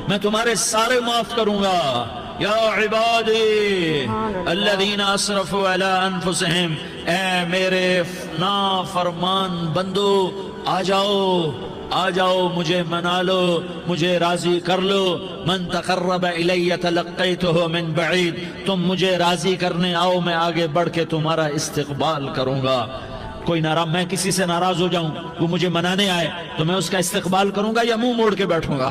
میں تمہارے سارے معاف کروں گا۔ یا عبادی الذین اسرفوا علی انفسہم، اے میرے نافرمان بندو، آ جاؤ مجھے منا لو، مجھے راضی کر لو۔ من تقرب الی تلقیتہ من بعید، تم مجھے راضی کرنے آؤ، میں آگے بڑھ کے تمہارا استقبال کروں گا۔ کوئی ناراض، میں کسی سے ناراض ہو جاؤں، وہ مجھے منانے آئے تو میں اس کا استقبال کروں گا یا منہ موڑ کے بیٹھوں گا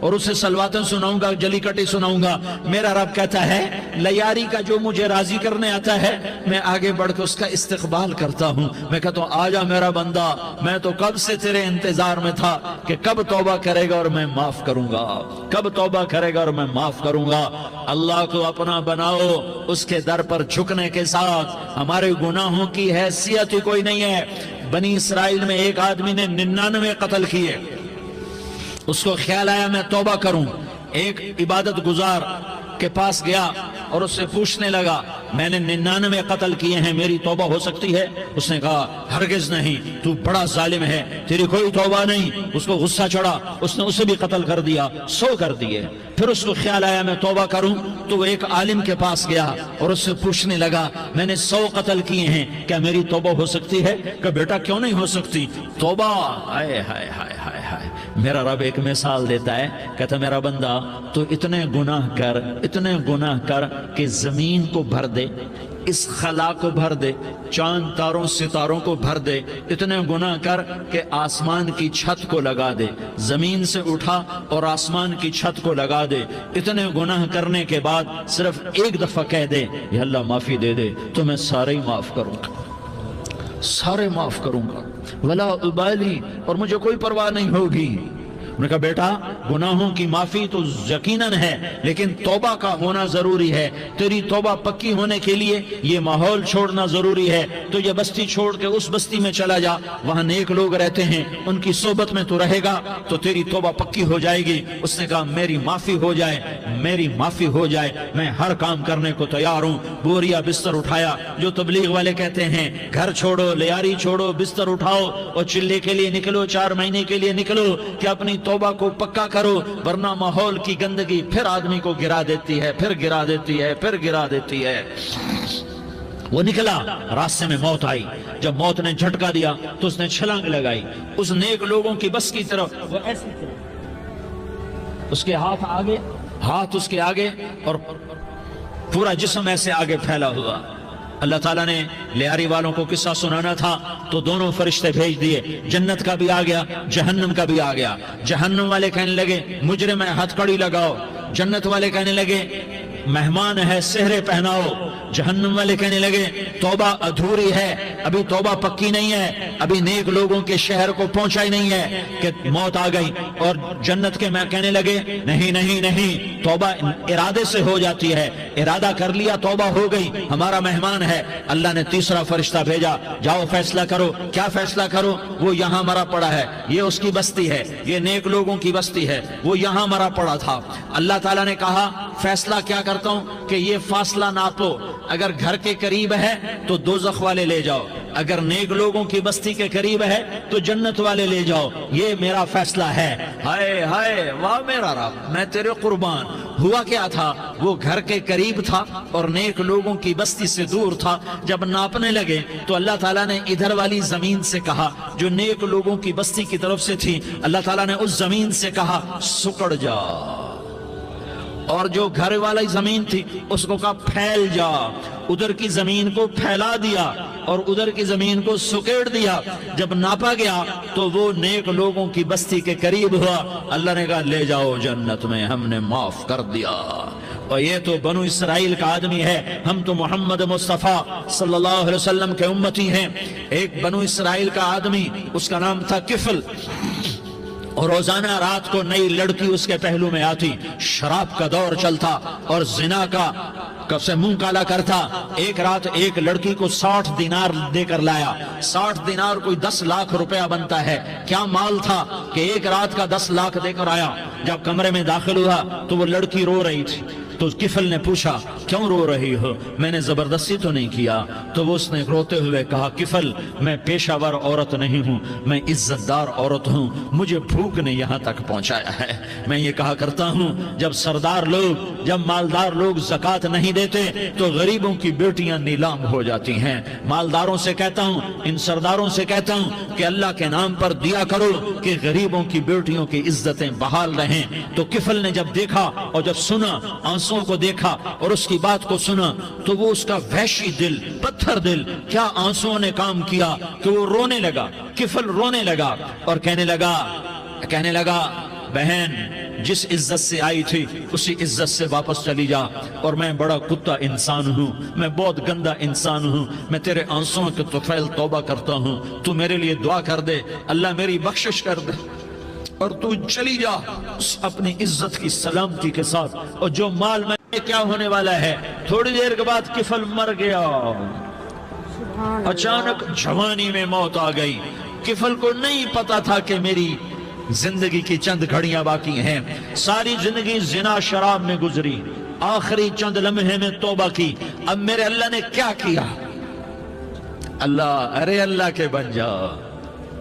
اور اسے سلواتیں سناؤں گا، جلی کٹی سناؤں گا؟ میرا رب کہتا ہے لیاری کا جو مجھے راضی کرنے آتا ہے میں آگے بڑھ کے اس کا استقبال کرتا ہوں۔ میں کہتا ہوں آجا میرا بندہ، میں تو کب سے تیرے انتظار میں تھا کہ کب توبہ کرے گا اور میں معاف کروں گا، کب توبہ کرے گا اور میں معاف کروں گا۔ اللہ کو اپنا بناؤ، اس کے در پر جھکنے کے ساتھ ہمارے گناہوں کی حیثیت ہی کوئی نہیں ہے۔ بنی اسرائیل میں ایک آدمی نے 99 قتل کیے، اس کو خیال آیا میں توبہ کروں، ایک عبادت گزار کے پاس گیا اور اس سے پوچھنے لگا میں نے 99 قتل کیے ہیں، میری توبہ ہو سکتی ہے؟ اس نے کہا ہرگز نہیں، تو بڑا ظالم ہے، تیری کوئی توبہ نہیں۔ اس کو غصہ چڑھا، اس نے اسے بھی قتل کر دیا، 100 کر دیے۔ پھر اس کو خیال آیا میں توبہ کروں، تو وہ ایک عالم کے پاس گیا اور اس سے پوچھنے لگا میں نے 100 قتل کیے ہیں، کیا میری توبہ ہو سکتی ہے؟ کہ بیٹا کیوں نہیں ہو سکتی توبہ؟ ہائے ہائے ہائے ہائے ہائے، میرا رب ایک مثال دیتا ہے، کہتا میرا بندہ تو اتنے گناہ کر کہ زمین کو بھر دے، اس خلا کو بھر دے، چاند تاروں ستاروں کو بھر دے، اتنے گناہ کر کہ آسمان کی چھت کو لگا دے، زمین سے اٹھا اور آسمان کی چھت کو لگا دے۔ اتنے گناہ کرنے کے بعد صرف ایک دفعہ کہہ دے یا اللہ معافی دے دے تو میں سارے ہی معاف کروں گا، سارے معاف کروں گا، ولا ابالی، اور مجھے کوئی پرواہ نہیں ہوگی۔ انہوں نے کہا بیٹا گناہوں کی معافی تو یقیناً ہے، لیکن توبہ کا ہونا ضروری ہے۔ تیری توبہ پکی ہونے کے لیے یہ ماحول چھوڑنا ضروری ہے۔ تو یہ بستی چھوڑ کے اس بستی میں چلا جا، وہاں نیک لوگ رہتے ہیں، ان کی صحبت میں تو رہے گا تو تیری توبہ پکی ہو جائے گی۔ اس نے کہا میری معافی ہو جائے، میری معافی ہو جائے، میں ہر کام کرنے کو تیار ہوں۔ بوریا بستر اٹھایا، جو تبلیغ والے کہتے ہیں گھر چھوڑو، لیاری چھوڑو، بستر اٹھاؤ اور چلے کے لیے نکلو، 4 مہینے کے لیے نکلو کہ اپنی توبہ کو پکا کرو، ورنہ ماحول کی گندگی پھر آدمی کو گرا دیتی ہے، پھر گرا دیتی ہے، پھر گرا دیتی ہے۔ وہ نکلا، راستے میں موت آئی، جب موت نے جھٹکا دیا تو اس نے چھلانگ لگائی اس نیک لوگوں کی بس کی طرف، وہ ایسی طرف، اس کے ہاتھ آگے، ہاتھ اس کے آگے اور پورا جسم ایسے آگے پھیلا ہوا۔ اللہ تعالیٰ نے لیاری والوں کو قصہ سنانا تھا تو دونوں فرشتے بھیج دیے، جنت کا بھی آ گیا، جہنم کا بھی آ گیا۔ جہنم والے کہنے لگے مجرم ہے ہتھ کڑی لگاؤ، جنت والے کہنے لگے مہمان ہے سہرے پہناؤ۔ جہنم والے کہنے لگے توبہ ادھوری ہے، ابھی توبہ پکی نہیں ہے، ابھی نیک لوگوں کے شہر کو پہنچا ہی نہیں ہے کہ موت آ گئی۔ اور جنت کے میں کہنے لگے نہیں نہیں نہیں، توبہ ارادے سے ہو جاتی ہے، ارادہ کر لیا توبہ ہو گئی، ہمارا مہمان ہے۔ اللہ نے تیسرا فرشتہ بھیجا، جاؤ فیصلہ کرو۔ کیا فیصلہ کرو؟ وہ یہاں مرا پڑا ہے، یہ اس کی بستی ہے، یہ نیک لوگوں کی بستی ہے، وہ یہاں مرا پڑا تھا۔ اللہ تعالیٰ نے کہا فیصلہ کیا کرتا ہوں کہ یہ فاصلہ ناپو، اگر گھر کے قریب ہے تو دوزخ والے لے جاؤ، اگر نیک لوگوں کی بستی کے قریب ہے تو جنت والے لے جاؤ، یہ میرا فیصلہ ہے۔ ہائے ہائے واہ میرا رب، میں تیرے قربان۔ ہوا کیا تھا؟ وہ گھر کے قریب تھا اور نیک لوگوں کی بستی سے دور تھا۔ جب ناپنے لگے تو اللہ تعالیٰ نے ادھر والی زمین سے کہا جو نیک لوگوں کی بستی کی طرف سے تھی، اللہ تعالیٰ نے اس زمین سے کہا سکڑ جا، اور جو گھر والی زمین تھی اس کو کہا پھیل جا۔ ادھر کی زمین کو پھیلا دیا اور ادھر کی زمین کو سکیڑ دیا۔ جب ناپا گیا تو وہ نیک لوگوں کی بستی کے قریب ہوا۔ اللہ نے کہا لے جاؤ جنت میں، ہم نے معاف کر دیا۔ اور یہ تو بنو اسرائیل کا آدمی ہے، ہم تو محمد مصطفیٰ صلی اللہ علیہ وسلم کے امتی ہیں۔ ایک بنو اسرائیل کا آدمی، اس کا نام تھا کفل، اور روزانہ رات کو نئی لڑکی اس کے پہلو میں آتی، شراب کا دور چلتا اور زنا کا سے منہ کالا کرتا۔ ایک رات ایک لڑکی کو 60 دینار دے کر لایا۔ 60 دینار کوئی 10 لاکھ روپیہ بنتا ہے۔ کیا مال تھا کہ ایک رات کا 10 لاکھ دے کر آیا۔ جب کمرے میں داخل ہوا تو وہ لڑکی رو رہی تھی، تو کفل نے پوچھا کیوں رو رہی ہو؟ میں نے زبردستی تو نہیں کیا۔ تو وہ اس نے روتے ہوئے کہا کفل میں پیشہ ور عورت نہیں ہوں، میں عزت دار عورت ہوں، مجھے بھوک نے یہاں تک پہنچایا ہے۔ میں یہ کہا کرتا ہوں جب سردار لوگ، جب مالدار لوگ زکوٰۃ نہیں دیتے تو غریبوں کی بیٹیاں نیلام ہو جاتی ہیں۔ مالداروں سے کہتا ہوں، ان سرداروں سے کہتا ہوں کہ اللہ کے نام پر دیا کرو کہ غریبوں کی بیٹیوں کی عزتیں بحال رہیں۔ تو کفل نے جب دیکھا اور جب سنا، آنسوں کو دیکھا اور اس کی بات کو سنا، تو وہ اس کا وحشی دل، پتھر دل، کیا آنسوں نے کام کیا کہ وہ رونے لگا۔ کفل رونے لگا اور کہنے لگا بہن جس عزت سے آئی تھی اسی عزت سے واپس چلی جا، اور میں بڑا کتا انسان ہوں، میں بہت گندا انسان ہوں، میں تیرے آنسوں کے طفیل توبہ کرتا ہوں، تو میرے لیے دعا کر دے، اللہ میری بخشش کر دے، اور تو چلی جا اپنی عزت کی سلامتی کے ساتھ، اور جو مال میں کیا ہونے والا ہے۔ تھوڑی دیر کے بعد کفل مر گیا، اچانک جوانی میں موت آ گئی۔ کفل کو نہیں پتا تھا کہ میری زندگی کی چند گھڑیاں باقی ہیں، ساری زندگی زنا شراب میں گزری، آخری چند لمحے میں توبہ کی، اب میرے اللہ نے کیا کیا؟ اللہ کے بن جاؤ،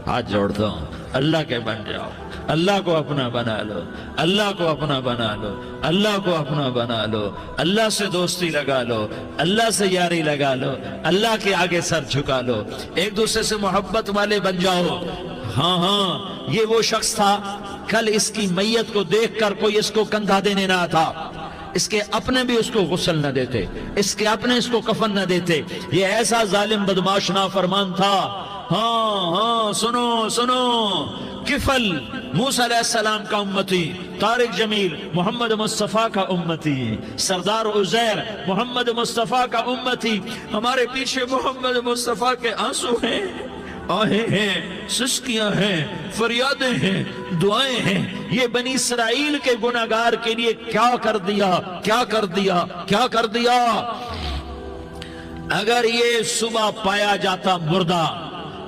ہاتھ جوڑتا ہوں، اللہ کے بن جاؤ، اللہ کو اپنا بنا لو، اللہ کو اپنا بنا لو، اللہ کو اپنا بنا لو، اللہ سے دوستی لگا لو، اللہ سے یاری لگا لو، اللہ کے آگے سر جھکا لو، ایک دوسرے سے محبت والے بن جاؤ۔ ہاں یہ وہ شخص تھا، کل اس کی میت کو دیکھ کر کوئی اس کو کندھا دینے نہ آتا، اس کے اپنے بھی اس کو غسل نہ دیتے، اس کے اپنے اس کو کفن نہ دیتے، یہ ایسا ظالم بدماش نافرمان تھا۔ ہاں سنو، کفل موسیٰ علیہ السلام کا امتی، طارق جمیل محمد مصطفیٰ کا امتی، سردار عزیر محمد مصطفیٰ کا امتی، ہمارے پیچھے محمد مصطفیٰ کے آنسو ہیں، آہیں ہیں، سسکیاں ہیں، فریادیں ہیں، دعائیں ہیں۔ یہ بنی اسرائیل کے گناہگار کے لیے کیا کر دیا۔ اگر یہ صبح پایا جاتا مردہ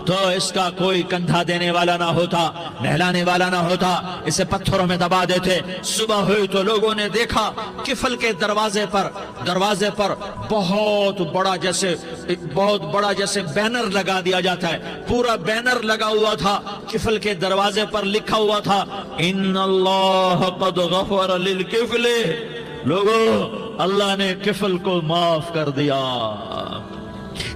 تو اس کا کوئی کندھا دینے والا نہ ہوتا، نہلانے والا نہ ہوتا، اسے پتھروں میں دبا دیتے۔ صبح ہوئی تو لوگوں نے دیکھا کفل کے دروازے پر بہت بڑا جیسے بینر لگا دیا جاتا ہے، پورا بینر لگا ہوا تھا، کفل کے دروازے پر لکھا ہوا تھا ان اللہ قد غفر للکفل، لوگو اللہ نے کفل کو معاف کر دیا۔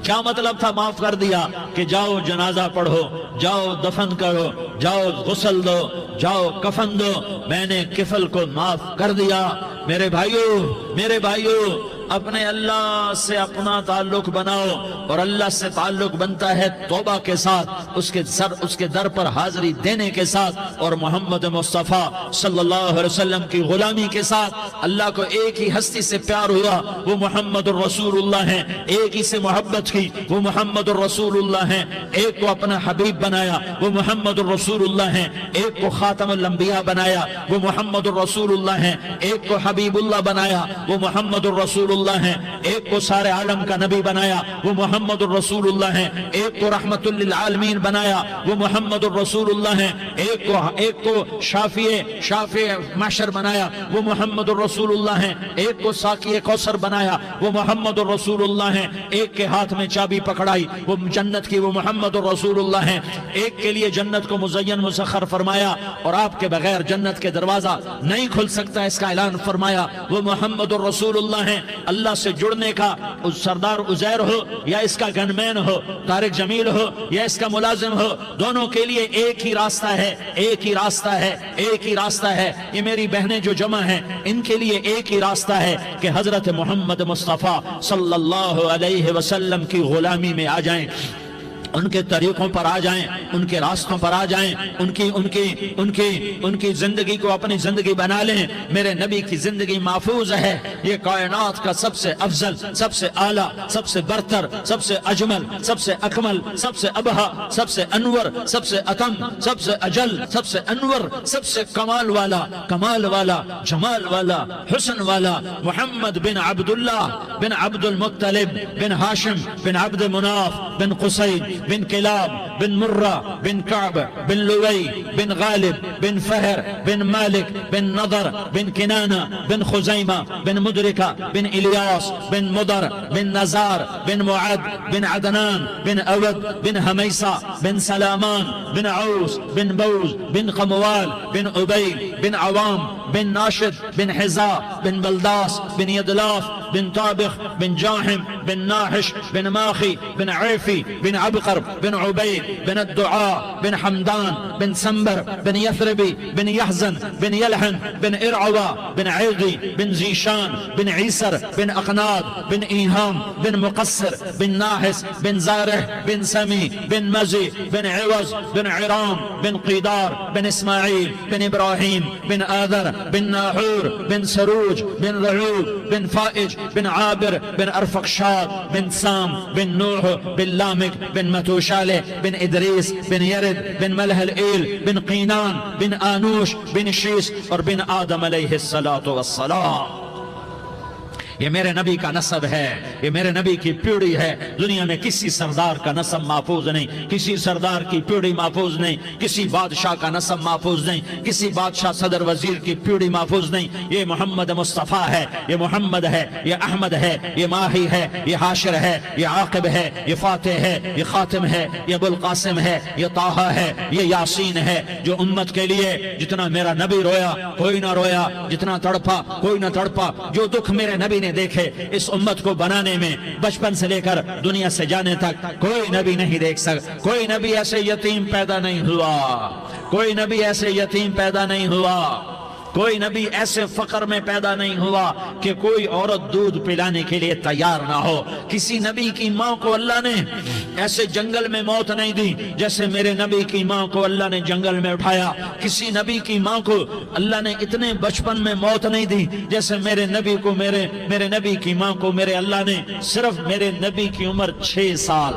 کیا مطلب تھا معاف کر دیا؟ کہ جاؤ جنازہ پڑھو، جاؤ دفن کرو، جاؤ غسل دو، جاؤ کفن دو، میں نے کفل کو معاف کر دیا۔ میرے بھائیو اپنے اللہ سے اپنا تعلق بناؤ، اور اللہ سے تعلق بنتا ہے توبہ کے ساتھ، اس کے در پر حاضری دینے کے ساتھ، اور محمد مصطفیٰ صلی اللہ علیہ وسلم کی غلامی کے ساتھ۔ اللہ کو ایک ہی ہستی سے پیار ہوا، وہ محمد الرسول اللہ ہیں، ایک ہی سے محبت کی، وہ محمد الرسول اللہ ہیں، ایک کو اپنا حبیب بنایا، وہ محمد الرسول اللہ ہیں، ایک کو خاتم الانبیاء بنایا، وہ محمد الرسول اللہ ہیں، ایک کو حبیب اللہ بنایا، وہ محمد الرسول اللہ ہیں، ایک کو سارے عالم کا نبی بنایا، وہ محمد الرسول اللہ ہیں، ایک کو رحمت للعالمین بنایا، وہ محمد الرسول اللہ ہیں، ایک کو شافع محشر بنایا، وہ محمد الرسول اللہ ہیں، ایک کو ساقی کوثر بنایا، وہ محمد الرسول اللہ ہیں، ایک کے ہاتھ میں چابی پکڑائی وہ جنت کی، وہ محمد الرسول اللہ ہیں، ایک کے لیے جنت کو مزین مسخر فرمایا اور آپ کے بغیر جنت کے دروازہ نہیں کھل سکتا اس کا اعلان فرمایا، وہ محمد الرسول اللہ ہیں۔ اللہ سے جڑنے کا سردار عزیر ہو یا اس کا گنمین ہو، طارق جمیل ہو یا اس کا ملازم ہو، دونوں کے لیے ایک ہی راستہ ہے۔ یہ میری بہنیں جو جمع ہیں ان کے لیے ایک ہی راستہ ہے کہ حضرت محمد مصطفیٰ صلی اللہ علیہ وسلم کی غلامی میں آ جائیں، ان کے طریقوں پر آ جائیں، ان کے راستوں پر آ جائیں، ان کی زندگی کو اپنی زندگی بنا لیں۔ میرے نبی کی زندگی محفوظ ہے، یہ کائنات کا سب سے افضل، سب سے اعلیٰ، سب سے برتر، سب سے اجمل، سب سے اکمل، سب سے ابہا، سب سے انور، سب سے اتم، سب سے اجل، سب سے انور، سب سے کمال والا، جمال والا، حسن والا، محمد بن عبداللہ بن عبد المطلب بن ہاشم بن عبد مناف بن قصی بن کلاب بن مرہ بن کعب بن لوی بن غالب بن فہر بن مالک بن نضر بن کنانہ بن خزیمہ بن مدرکہ بن الیاس بن مدر بن نزار بن معد بن عدنان بن اود بن حمیسہ بن سلامان بن عوس بن بوز بن قموال بن عبید بن عوام بن ناشد بن حزا بن بلداس بن يدلاف بن طابخ بن جاحم بن ناحش بن ماخي بن عيفي بن عبقر بن عبيد بن الدعاء بن حمدان بن سنبر بن يثربي بن يحزن بن يلحن بن إرعوى بن عيغي بن زيشان بن عيسر بن أقناد بن إيهام بن مقصر بن ناحس بن زارح بن سمي بن مزي بن عوز بن عرام بن قيدار بن إسماعيل بن إبراهيم بن آذر بن ناحور بن سروج بن رعوب بن فائج بن عابر بن أرفقشاد بن سام بن نوح بن لامك بن متوشالة بن إدريس بن يرد بن ملح الإيل بن قينان بن آنوش بن شيس اور بن آدم علیہ الصلاة والسلام. یہ میرے نبی کا نسب ہے، یہ میرے نبی کی پیڑھی ہے. دنیا میں کسی سردار کا نسب محفوظ نہیں، کسی سردار کی پیڑھی محفوظ نہیں، کسی بادشاہ کا نسب محفوظ نہیں، کسی بادشاہ صدر وزیر کی پیڑھی محفوظ نہیں. یہ محمد مصطفیٰ ہے، یہ محمد ہے، یہ احمد ہے، یہ ماہی ہے، یہ حاشر ہے، یہ عاقب ہے، یہ فاتح ہے، یہ خاتم ہے، یہ ابو القاسم ہے، یہ طٰہٰ ہے، یہ یاسین ہے. جو امت کے لیے جتنا میرا نبی رویا کوئی نہ رویا، جتنا تڑپا کوئی نہ تڑپا، جو دکھ میرے نبی نے دیکھے اس امت کو بنانے میں بچپن سے لے کر دنیا سے جانے تک کوئی نبی نہیں دیکھ سکتا. کوئی نبی ایسے یتیم پیدا نہیں ہوا، کوئی نبی ایسے یتیم پیدا نہیں ہوا، کوئی نبی ایسے فقر میں پیدا نہیں ہوا کہ کوئی عورت دودھ پلانے کے لیے تیار نہ ہو. کسی نبی کی ماں کو اللہ نے ایسے جنگل میں موت نہیں دی جیسے میرے نبی کی ماں کو اللہ نے جنگل میں اٹھایا. کسی نبی کی ماں کو اللہ نے اتنے بچپن میں موت نہیں دی جیسے میرے نبی کو میرے نبی کی ماں کو میرے اللہ نے صرف میرے نبی کی عمر 6 سال